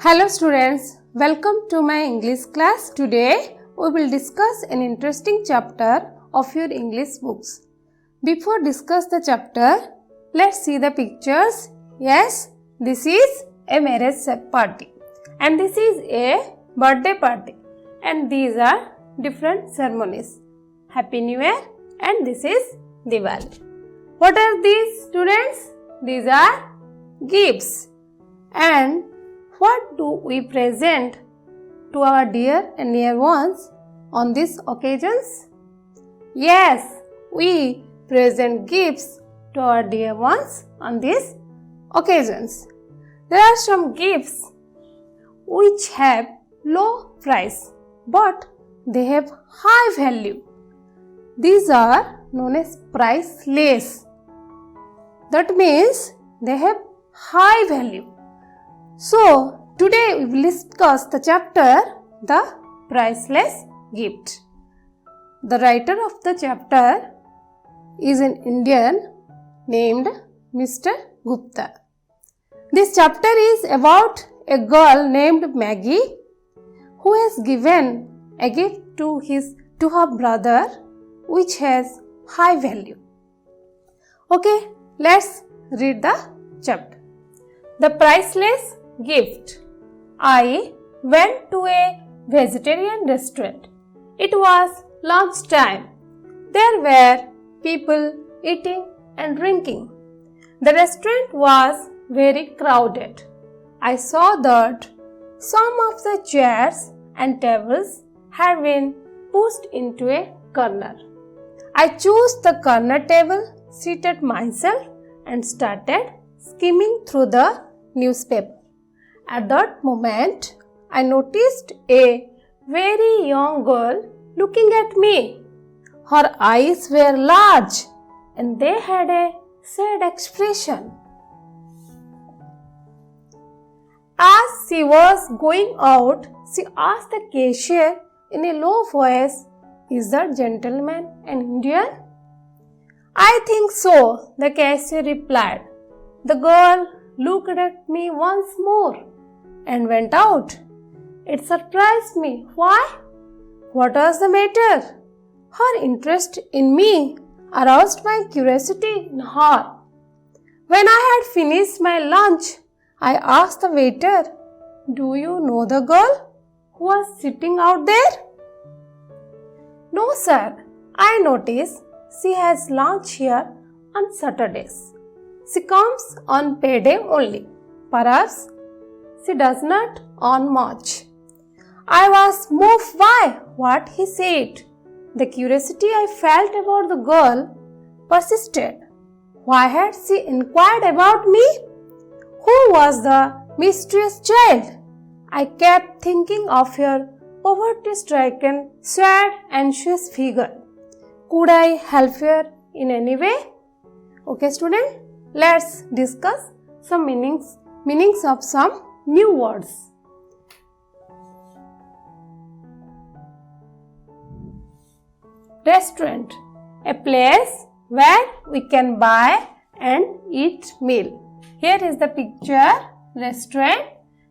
Hello students, welcome to my English class. Today we will discuss an interesting chapter of your English books. Before discuss the chapter, let's see the pictures. Yes, this is a marriage party and this is a birthday party and these are different ceremonies. Happy New Year and this is Diwali. What are these students? These are gifts. And what do we present to our dear and near ones on these occasions? Yes, we present gifts to our dear ones on these occasions. There are some gifts which have low price but they have high value. These are known as priceless. That means they have high value. So, today we will discuss the chapter, The Priceless Gift. The writer of the chapter is an Indian named Mr. Gupta. This chapter is about a girl named Maggie who has given a gift to her brother which has high value. Okay, let's read the chapter. The Priceless Gift. I went to a vegetarian restaurant. It was lunchtime. There were people eating and drinking. The restaurant was very crowded. I saw that some of the chairs and tables had been pushed into a corner. I chose the corner table, seated myself, and started skimming through the newspaper. At that moment, I noticed a very young girl looking at me. Her eyes were large and they had a sad expression. As she was going out, she asked the cashier in a low voice, "Is that gentleman an Indian?" "I think so," the cashier replied. The girl looked at me once more and went out. It surprised me. Why? What was the matter? Her interest in me aroused my curiosity in her. When I had finished my lunch, I asked the waiter, "Do you know the girl who was sitting out there?" "No, sir. I noticed she has lunch here on Saturdays. She comes on payday only. Perhaps she does not earn much." I was moved by what he said. The curiosity I felt about the girl persisted. Why had she inquired about me? Who was the mysterious child? I kept thinking of her poverty-stricken, sad, anxious figure. Could I help her in any way? Okay, student, let's discuss some meanings of some new words. Restaurant, a place where we can buy and eat meal. Here is the picture, restaurant.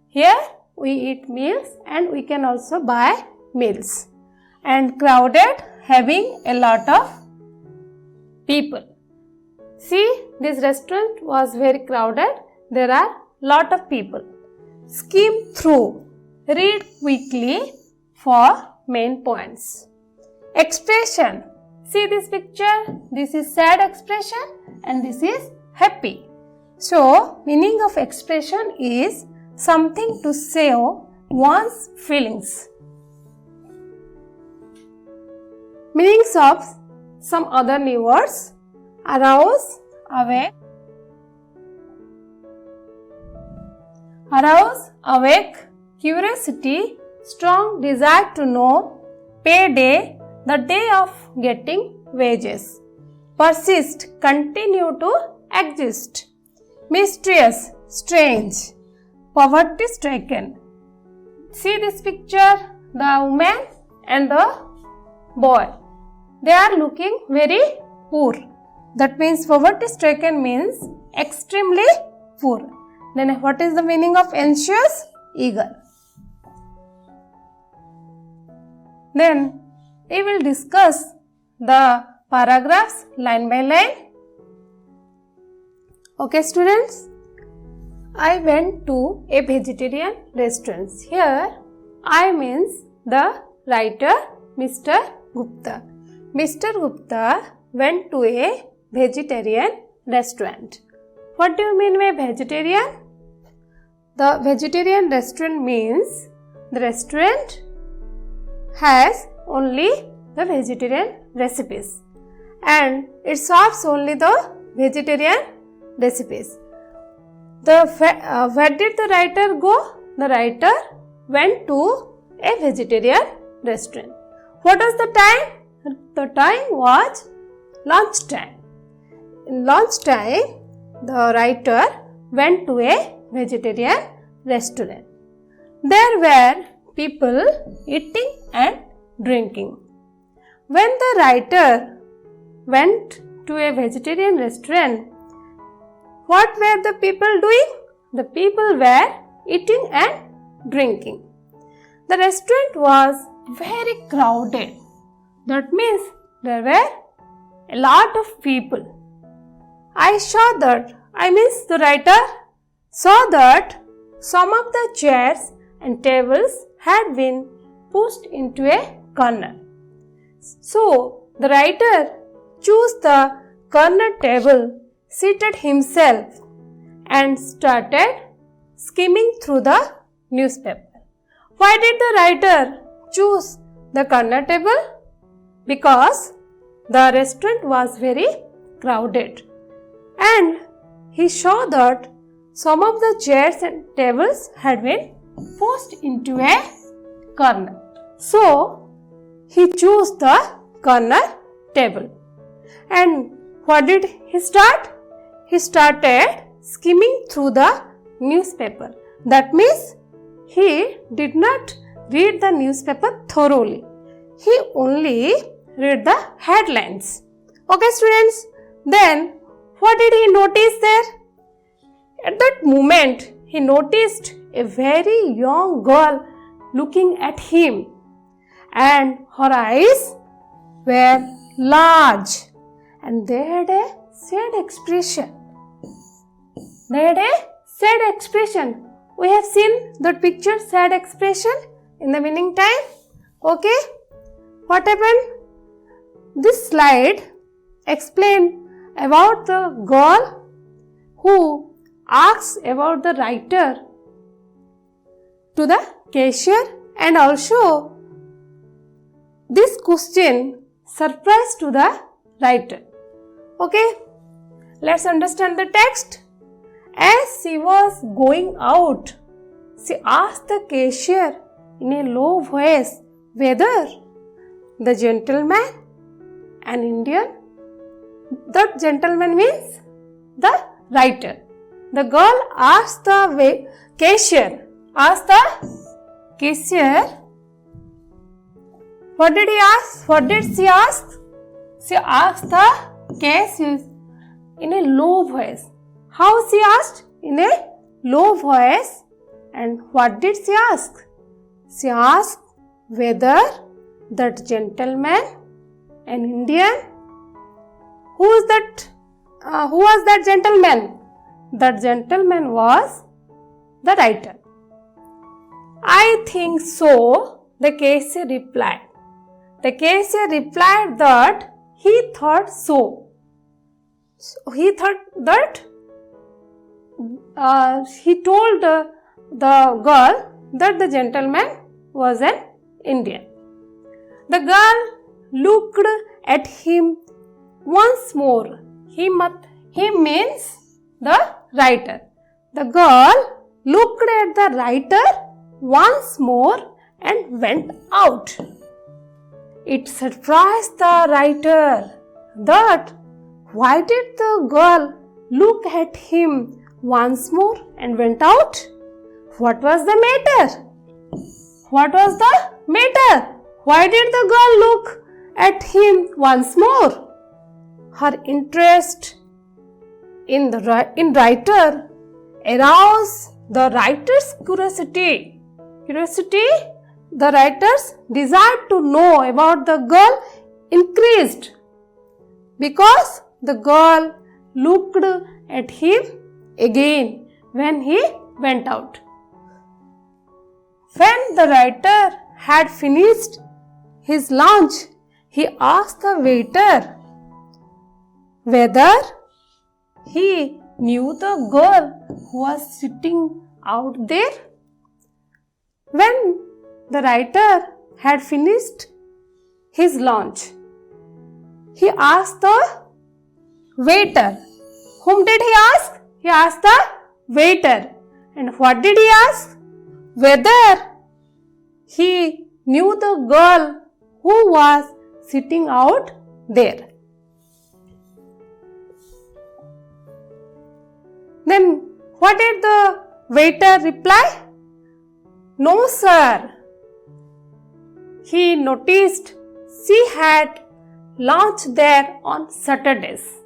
Here we eat meals and we can also buy meals. And crowded, having a lot of people. See, this restaurant was very crowded. There are lot of people. Skim through. Read quickly for main points. Expression. See this picture. This is sad expression and this is happy. So, meaning of expression is something to show one's feelings. Meanings of some other new words. Arouse, awake. Arouse, awake, curiosity, strong desire to know, payday, the day of getting wages. Persist, continue to exist. Mysterious, strange. Poverty stricken. See this picture, the woman and the boy. They are looking very poor. That means poverty stricken means extremely poor. Then what is the meaning of anxious? eager. Then we will discuss the paragraphs line by line. Okay students, I went to a vegetarian restaurant. Here I means the writer Mr. Gupta. Mr. Gupta went to a vegetarian restaurant. What do you mean by vegetarian? The vegetarian restaurant means the restaurant has only the vegetarian recipes and it serves only the vegetarian recipes. Where did the writer go? The writer went to a vegetarian restaurant. What was the time? The time was lunch time. In lunch time, the writer went to a vegetarian restaurant. There were people eating and drinking. When the writer went to a vegetarian restaurant, what were the people doing? The people were eating and drinking. The restaurant was very crowded. That means there were a lot of people. The writer saw that some of the chairs and tables had been pushed into a corner. So, the writer chose the corner table, seated himself and started skimming through the newspaper. Why did the writer choose the corner table? Because the restaurant was very crowded and he saw that some of the chairs and tables had been pushed into a corner. So, he chose the corner table. And what did he start? He started skimming through the newspaper. That means he did not read the newspaper thoroughly. He only read the headlines. Okay students, then what did he notice there? At that moment, he noticed a very young girl looking at him and her eyes were large and they had a sad expression. We have seen that picture, sad expression in the beginning time. Okay, what happened? This slide explains about the girl who asks about the writer to the cashier, and also this question surprised to the writer. Okay, let's understand the text. As she was going out, she asked the cashier in a low voice whether the gentleman, an Indian, that gentleman means the writer. The girl asked the cashier, what did he ask? What did she ask? She asked the cashier in a low voice. How she asked? In a low voice. And what did she ask? She asked whether that gentleman, an Indian, who was that gentleman? That gentleman was the writer. I think so, the cashier replied. The cashier replied that he thought so. He thought that he told the girl that the gentleman was an Indian. The girl looked at him once more. He means the writer. The girl looked at the writer once more and went out. It surprised the writer that why did the girl look at him once more and went out? What was the matter? Why did the girl look at him once more? Her interest in writer aroused the writer's curiosity, the writer's desire to know about the girl increased because the girl looked at him again when he went out. When the writer had finished his lunch, he asked the waiter whether he knew the girl who was sitting out there. When the writer had finished his lunch, he asked the waiter. Whom did he ask? He asked the waiter. And what did he ask? Whether he knew the girl who was sitting out there. Then what did the waiter reply? No, sir. He noticed she had lunch there on Saturdays.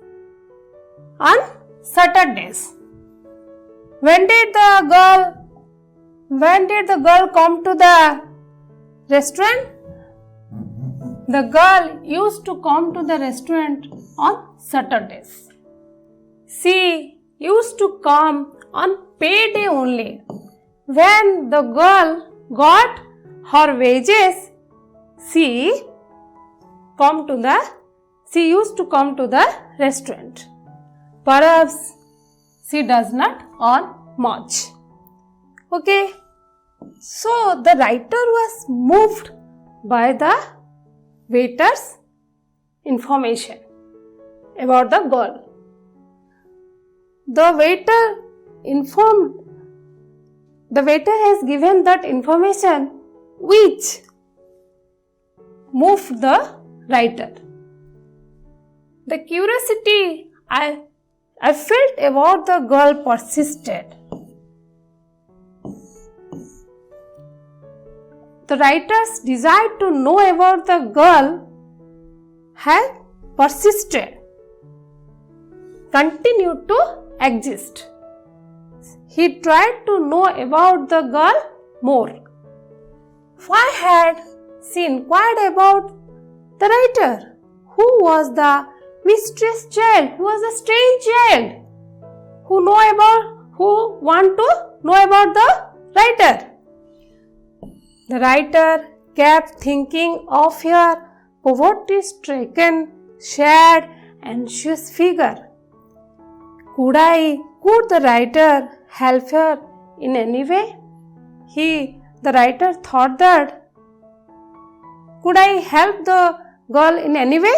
When did the girl come to the restaurant? The girl used to come to the restaurant on Saturdays. She used to come on payday only. When the girl got her wages, she used to come to the restaurant. Perhaps she does not earn much. Okay. So the writer was moved by the waiter's information about the girl. The waiter has given that information which moved the writer. The curiosity I felt about the girl persisted. The writer's desire to know about the girl had persisted, continued to exist. He tried to know about the girl more. Why had she inquired about the writer? Who was the mysterious child? Who was the strange child? Who want to know about the writer? The writer kept thinking of her poverty-stricken, sad, anxious figure. Could the writer help her in any way? The writer thought that, could I help the girl in any way?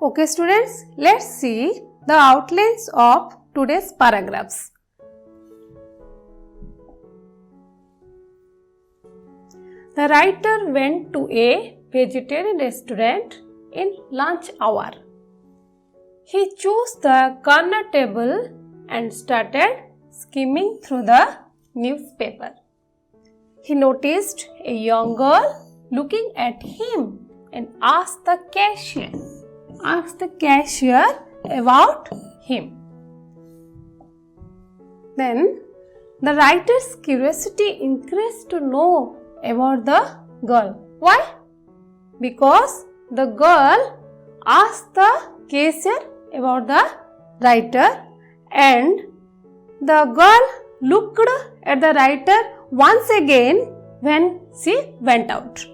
Okay students, let's see the outlines of today's paragraphs. The writer went to a vegetarian restaurant in lunch hour. He chose the corner table and started skimming through the newspaper. He noticed a young girl looking at him and asked the cashier about him. Then the writer's curiosity increased to know about the girl. Why? Because the girl asked the cashier about the writer and the girl looked at the writer once again when she went out.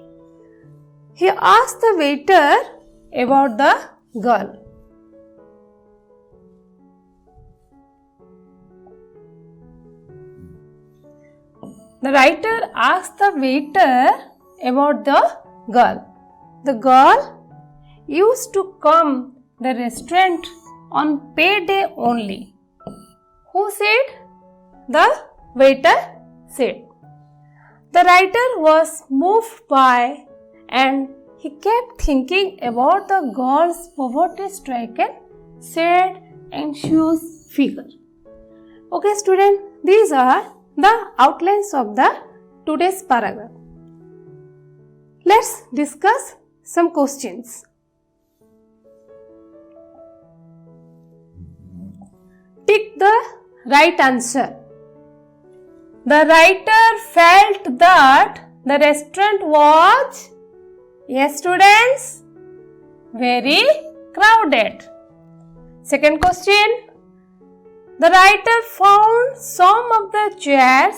He asked the waiter about the girl. The writer asked the waiter about the girl. The girl used to come to the restaurant on payday only. Who said? The waiter said. The writer was moved by and he kept thinking about the girl's poverty-stricken, sad, anxious figure. Okay, student, these are the outlines of the today's paragraph. Let's discuss some questions. Tick the right answer. The writer felt that the restaurant was, yes students, very crowded. Second question. The writer found some of the chairs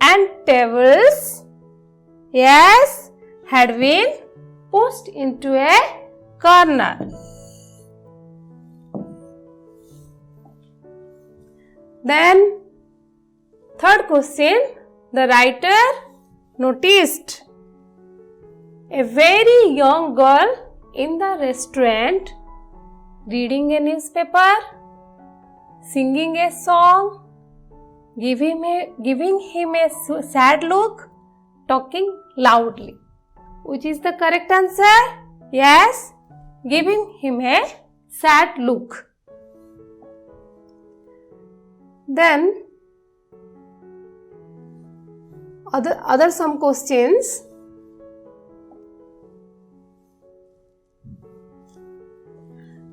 and tables, yes, had been pushed into a corner. Then, third question, the writer noticed a very young girl in the restaurant reading a newspaper, singing a song, giving him a sad look, talking loudly. Which is the correct answer? Yes, giving him a sad look. Then, other some questions.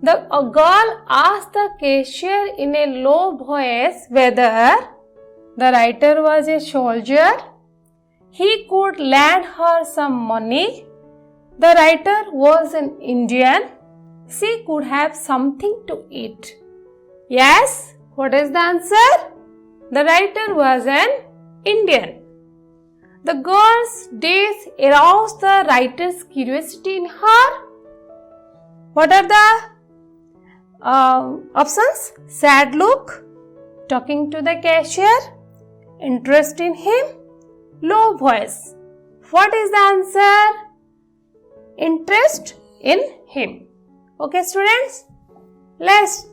A girl asked the cashier in a low voice whether the writer was a soldier. He could lend her some money. The writer was an Indian. She could have something to eat. Yes, what is the answer? The writer was an Indian. The girl's death aroused the writer's curiosity in her. What are the options? Sad look, talking to the cashier, interest in him, low voice. What is the answer? Interest in him. Okay students, let's.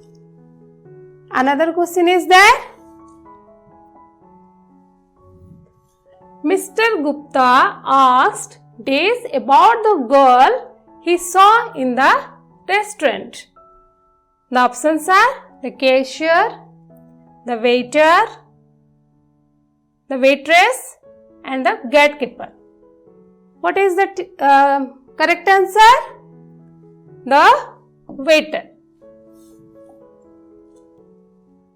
Another question is there. Mr. Gupta asked Days about the girl he saw in the restaurant. The options are the cashier, the waiter, the waitress and the gatekeeper. What is the correct answer? The waiter.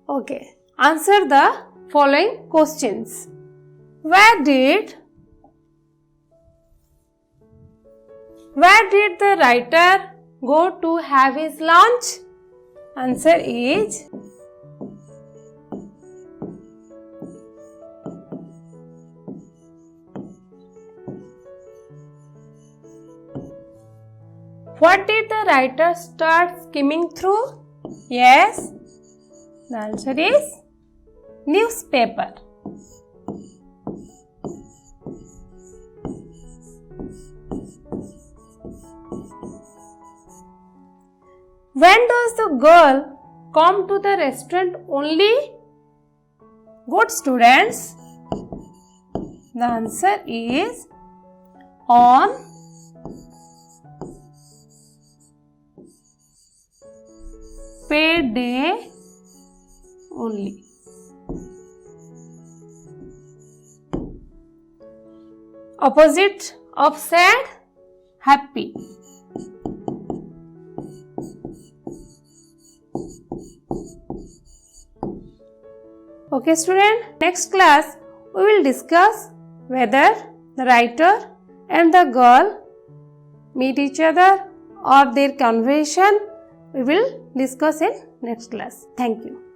Okay, answer the following questions. Where did the writer go to have his lunch? Answer is what did the writer start skimming through? Yes, the answer is newspaper. When does the girl come to the restaurant only? Good students, the answer is on payday only. Opposite of sad, happy. Okay student, next class we will discuss whether the writer and the girl meet each other or their conversation. We will discuss in next class. Thank you.